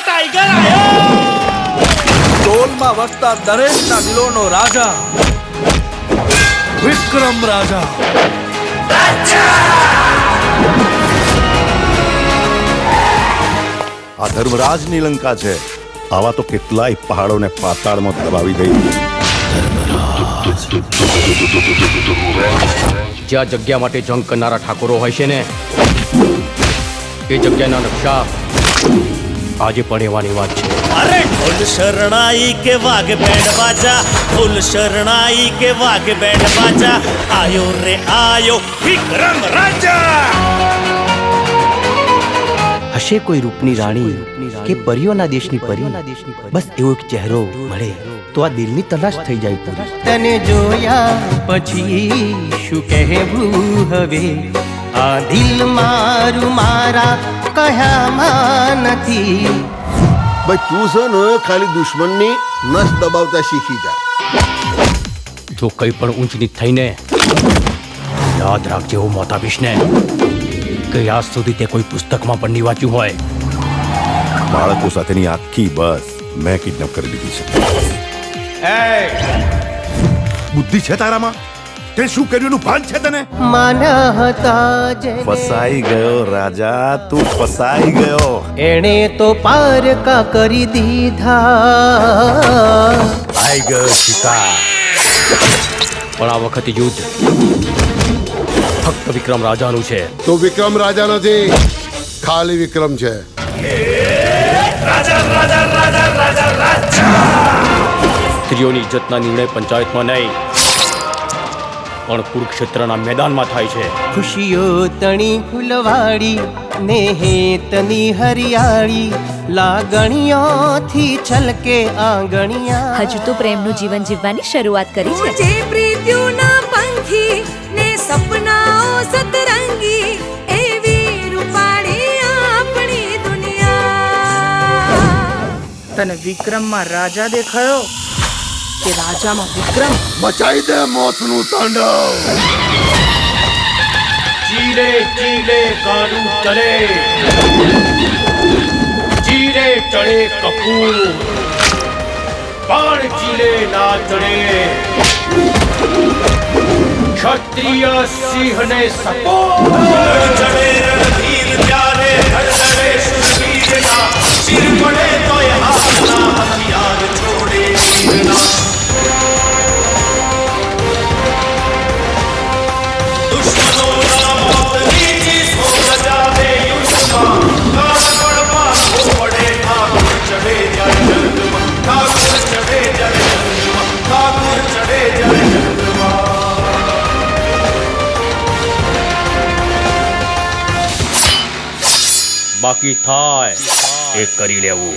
Tiger આયો! ટોલમાં વસતા દરેકના દિલોનો રાજા વિક્રમ રાજા. આ ધર્મરાજની લંકા છે. આવા તો કેટલાય પહાડોને પાતાળમાં દબાવી દઈ. જ્યાં જગ્યા માટે જંગ કરનારા ઠાકોરો હોય છે ને, એ જગ્યાના નકશા આજે પણ એવાની વાત છે. અરે ઢોલ શરણાઈ કે વાઘ બેન્ડ બાજા, ઢોલ શરણાઈ કે વાઘ બેન્ડ બાજા, આયો રે આયો વિક્રમ રાજા. હશે કોઈ રૂપની રાણી કે પરીઓના દેશની પરી, બસ એવો એક ચહેરો મળે તો આ દિલની તલાશ થઈ જાય. તને જોયા પછી શું કહેવું હવે, આ દિલ મારું મારા કહ્યામાં નથી. ભાઈ તું છે ને ખાલી દુશ્મનની નસ દબાવતા શીખી જા. જો કઈ પણ ઊંચ નીચ થઈને યાદ રાખજે, હું મોત આપીશ ને કે આજ સુધી તે કોઈ પુસ્તકમાં પણ નહીં વાંચ્યું હોય. બાળકો સાથેની આખી બસ મેં કિડનેપ કરી દીધી છે. બુદ્ધિ છે તારામાં? તે શું કર્યું એનું ભાન છે તને? માના હતા જેને ફસાઈ ગયો રાજા, તું ફસાઈ ગયો. એણે તો પારકા કરી દીધા. આઈ ગયો શિકાર, પણ આ વખતે યુદ્ધ ફક્ત વિક્રમ રાજાનું છે. તો વિક્રમ રાજા નથી, ખાલી વિક્રમ છે. સ્ત્રીઓની ઇજ્જતના નિર્ણય પંચાયતમાં નહીં પણ કુરુક્ષેત્રના મેદાનમાં થાય છે. ખુશીઓ તણી ફૂલવાડી ને હેતની હરિયાળી, લાગણીઓથી છલકે આંગણિયા. હજુ તો પ્રેમનું જીવન જીવવાની શરૂઆત કરી છે. જે પ્રીત્યુના પંખી ને સપનાઓ સતરંગી, એવી રૂપાળી આપણી દુનિયા. તને વિક્રમમાં રાજા દેખાયો કે રાજામાં વિક્રમ? બચાઈ દે મોતનું તાંડવ. ચીલે ચીલે કાળું ચલે, ચીલે ચડે કપૂર, બાણ ચીલે ના ચડે. ક્ષત્રિય સિંહને સપોર્ટ ચડે રણધીર ત્યારે, હરદરે શૂરવીરના શિર પડે તોય હાથના હથિયાર છોડે વીરના. બાકી થાય એ કરી લેવું.